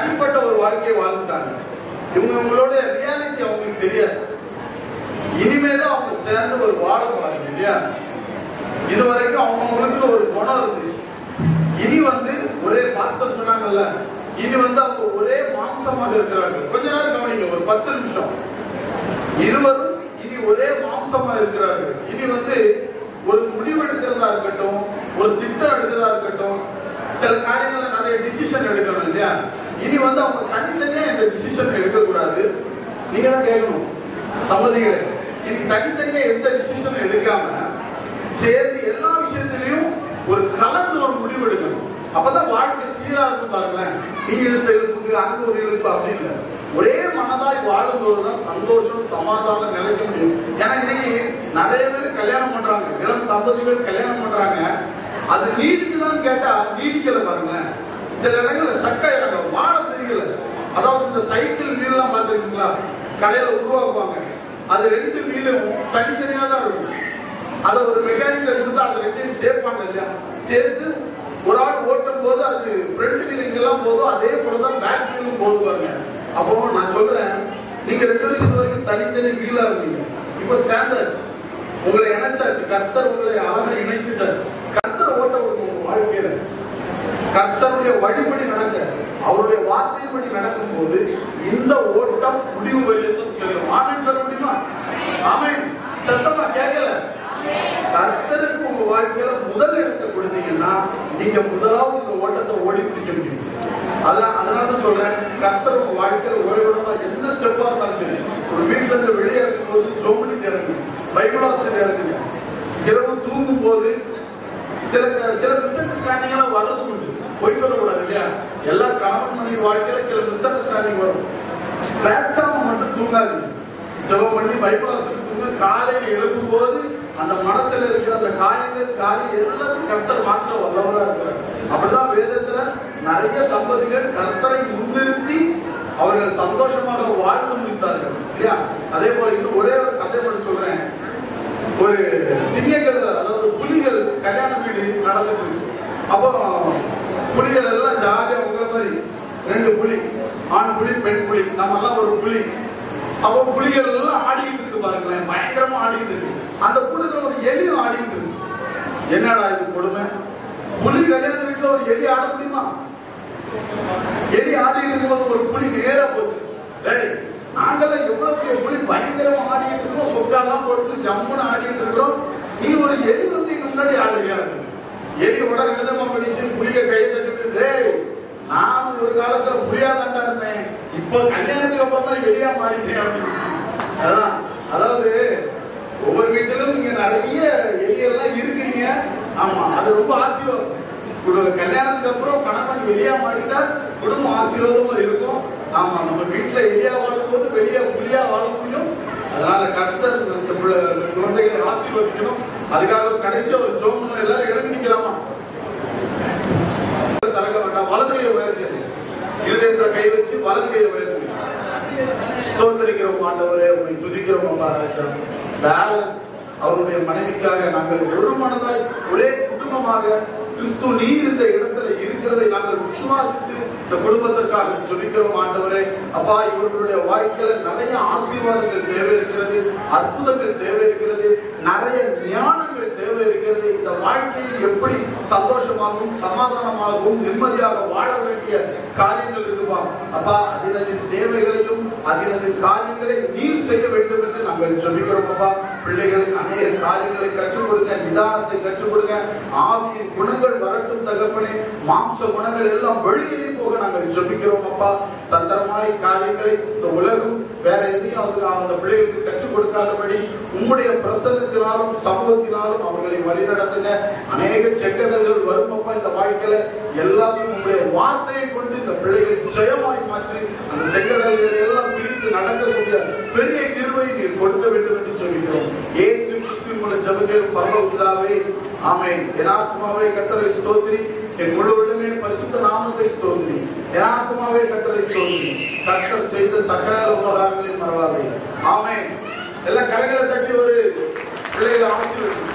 தனிப்பட்ட ஒரு வாழ்க்கையை வாழ்ந்துட்டாங்க. இவங்களோட ரியாலிட்டி அவங்களுக்கு தெரியாது. இனிமேதான் அவங்க சேர்ந்து ஒரு வாழ போறாங்க இல்லையா? இதுவரைக்கும் அவங்களுக்கு ஒரு குணம் இருந்துச்சு. இனி ஒரே பாஸ்டர் சொன்னாங்கல்ல, இனி அவங்க ஒரே மாம்சமாக இருக்கிறாங்க. கொஞ்ச நேரம் கவனிங்க, ஒரு 10 நிமிஷம். இருவரும் இனி ஒரே மாம்சமா இருக்கிறார்கள். இனி ஒரு முடிவு எடுக்கிறதா இருக்கட்டும், ஒரு திட்டம் எடுக்கிறதா இருக்கட்டும், சில காரியங்கள நிறைய டிசிஷன் எடுக்கணும் இல்லையா? இனி அவங்க தனித்தனியா இந்த டிசிஷன் எடுக்கக்கூடாது. நீங்க தான் கேட்கணும் தம்பதிகளே, இனி தனித்தனியா எந்த டிசிஷன் எடுக்காம சேர்ந்து எல்லா விஷயத்திலையும் ஒரு கலந்து ஒரு முடிவு எடுக்கணும். அப்பதான் வாழ்க்கை சீரா இருக்கும். பாருங்களேன், நீ இழுத்த இழுப்புக்கு அங்க ஒரு இழுப்பு அப்படின்னு ஒரே மனதாய் வாழும் போதுதான் சந்தோஷம் சமாதானம் நிலைக்க முடியும். ஏன்னா இன்னைக்கு நிறைய பேர் கல்யாணம் பண்றாங்க, இளம் தம்பதிகள் கல்யாணம் பண்றாங்க. அது நீடிக்குதான்னு கேட்டா நீடிக்கல. பாருங்களேன், சில இடங்கள்ல சக்காயிறாங்க, வாழ தெரியல. அதாவது இந்த சைக்கிள் வீல் எல்லாம் பார்த்துருக்கீங்களா? கடையில உருவாக்குவாங்க. அது 2 வீலும் தனித்தனியா தான் இருக்கும். அதை ஒரு மெக்கானிக்கல் கொடுத்து அது 2ஐயும் சேர்ப்பாங்க இல்லையா? சேர்த்து ஒரு ஆள் ஓட்டும் போது அது ஃப்ரண்ட் வீல் எங்கெல்லாம் போதும் அதே போலதான் பேக் வீலும் போதுவாங்க. அப்போ நான் சொல்றேன், நீங்க 2 பேரும் இது வரைக்கும் தனித்தனி வீலா இருந்தீங்க, இப்ப சேர்ந்தாச்சு, உங்களை இணைச்சாச்சு. கர்த்தர் உங்களை அழகா இணைத்துட்டார். கர்த்தர் ஓட்ட உங்க வாழ்க்கையில கர்த்தருடைய வழிபடி நடக்க, அவருடைய வார்த்தையின்படி நடக்கும் போது இந்த ஓட்டம் முடிவு வரையும் செல்லும். ஆமென் சொல்ல முடியுமா? ஆமென். சத்தமா கேட்கல? கர்த்தருக்கு உங்க வாழ்க்கையில முதல் இடத்தை கொடுத்தீங்கன்னா நீங்க முதலாவது இந்த ஓட்டத்தை ஓடி பிடிக்க முடியும். அதனாலதான் சொல்றேன், கர்த்தர் உங்க வாழ்க்கையில ஒரு இடமா எந்த ஸ்டெப்பா இருந்தாலும் சரி, ஒரு வீட்டுல இருந்து வெளியே இருக்கும் போது ஜோமனிட்டு இறங்குங்க, பைபிள் ஆசிரியர் இறங்குங்க, இரவு தூங்கும் போது சில மிஸ் அண்டர்ஸ்டாண்டிங் எல்லாம் வர்றது உண்டு. போய் சொல்லக்கூடாது இல்லையா? எல்லா கணவன் மனைவி வாழ்க்கையில சில மிஸ் அண்டர்ஸ்டாண்டிங் வரும். பேசாம மட்டும் தூங்காதீங்க, ஜெபம் பண்ணி பைபிள் ஆசிரியர் தூங்க. காலையில் எழுப்பும் போது அந்த மனசுல இருக்கிற அந்த காரியம் எல்லாத்தையும் கர்த்தர் மாற்ற வல்லவரா இருக்கிறார். அப்படிதான் வேதத்துல நிறைய தம்பதிகள் கர்த்தரை முன்னிறுத்தி அவர்கள் சந்தோஷமாக வாழ்ந்து முடித்தார்கள் இல்லையா? அதே போல இன்னும் ஒரே ஒரு கதை மட்டும் சொல்றேன். ஒரு சிங்கங்கள், அதாவது புலிகள் கல்யாண வீடு நடந்துட்டு இருக்கு. அப்போ புலிகள் எல்லாம் ஜாலியா உங்க மாதிரி 2 புலி, ஆண் புலி பெண் புலி, நம்ம எல்லாம் ஒரு புலி. அப்போ புலிகள் எல்லாம் ஆடிக்கிட்டு இருக்கு. பாருங்களேன், பயங்கரமா ஆடிக்கிட்டு இருக்கு. அந்த கூட்டத்துல ஒரு எலியும் ஆடிக்கிட்டு இருக்கு. என்னடா இது கொடுமை? புலி கல்யாண வீட்டுல ஒரு எலி ஆட முடியுமா? எலி ஆடிக்கிட்டு இருக்கும்போது ஒரு புலி நேரா போச்சு. டேய், நாங்கெல்லாம் எவ்வளவு பெரிய புலி பயங்கரமா ஆடிக்கிட்டு இருக்கோம், சொக்காலாம் போட்டு ஜம்முன்னு ஆடிக்கிட்டு இருக்கிறோம், நீ ஒரு எலி எங்க முன்னாடி ஆடுறியா? எலி உடனே விதமா பண்ணிச்சு, புலிய கையை தட்டிட்டு, டேய் நானும் ஒரு காலத்துல புலியா தாண்டா இருந்தேன், இப்ப கல்யாணத்துக்கு அப்புறம் தான் எலியா மாறிட்டேன் அப்படின்னு. அதான், அதாவது ஒவ்வொரு வீட்டிலும் நீங்க நிறைய எலியெல்லாம் இருக்கிறீங்க. ஆமா, அது ரொம்ப ஆசீர்வாதம். கல்யாணத்துக்கு அப்புறம் கணவன் வெளியா மாறிட்டா குடும்பம் ஆசீர்வாதமா இருக்கும். ஆமா, நம்ம வீட்டுல எலியா வாழும் போது வெளியே புலியா வாழ முடியும். அதனால கர்த்தர் குழந்தைகளை ஆசீர்வதிக்கணும். அதுக்காக கடைசியா ஒரு ஜோம் எல்லாரும் எழுதி நிக்கலாமா? தரங்க வேண்டாம், வலது கையை உயர்த்தி, இருதயத்துல கை வச்சு வலது கையை உயர்த்தி ஸ்தோத்திரிக்கிறோம் ஆண்டவரே, உங்களை துதிக்கிறோம் ராஜா. அவருடைய மனைவிக்காக நாங்கள் ஒரு மனதாய் ஒரே குடும்பமாக கிறிஸ்து நீர் இந்த இடத்துல இருக்கிறதை நாங்கள் விசுவாசித்து இந்த குடும்பத்திற்காக சொல்லிக்கிறோம் ஆண்டவரே. அப்பா, இவர்களுடைய வாழ்க்கையில நிறைய ஆசீர்வாதங்கள் தேவை இருக்கிறது, அற்புதங்கள் தேவை இருக்கிறது, நிறைய ஞானங்கள் தேவை இருக்கிறது. இந்த வாழ்க்கையை எப்படி சந்தோஷமாகவும் சமாதானமாகவும் நிம்மதியாக வாழ வேண்டிய காரியங்கள் இருக்குப்பா. அப்பா, அதினது தேவைகளையும் அதினது காரியங்களை நீர் செய்ய வேண்டும் என்று நாங்கள் சொல்லிக்கிறோம். அப்பா, பிள்ளைகளுக்கு அநேக காரியங்களை கற்றுக் கொடுங்க, நிதானத்தை கற்றுக் கொடுங்க. ஆவியின் குணங்கள் வரட்டும் தகப்பனே, மாம்ச குணங்கள் எல்லாம் வெளியேறி போக நாங்கள் ஜெபிக்கிறோம் அப்பா. தந்திரமாய் காரியங்களை இந்த உலகம் வேற எதையும் அந்த பிள்ளைகளுக்கு கற்றுக் கொடுக்காதபடி உம்முடைய பிரசன்னத்தினாலும் சமூகத்தினாலும் அவர்களை வழிநடத்துங்க. அநேக செங்கடல்கள் வரும் அப்பா இந்த வாழ்க்கையில, எல்லாத்தையும் உங்களுடைய வார்த்தையை கொண்டு இந்த பிள்ளைகளை ஜெயமாய் மாற்றி அந்த செங்கடல்களை எல்லாம் பிரித்து நடக்கக்கூடிய பெரிய கிருபை நீர் கொடுக்க வேண்டும் என்று சொல்கிறோம். இயேசு கிறிஸ்துவின் மூலம் ஜெபிக்கிறோம் பரலோக பிதாவே, ஆமென். என் ஆத்துமாவே கர்த்தரை ஸ்தோத்திரி, என் முழு உள்ளமே பரிசுத்த நாமத்தை ஸ்தோத்திரி. என் ஆத்துமாவே கர்த்தரை ஸ்தோத்திரி, கர்த்தர் செய்த சகல உபகாரங்களை மறவாதே. ஆமென். எல்லா கரங்களை தட்டி ஒரு பிள்ளைகளை ஆசீர்வதிங்க.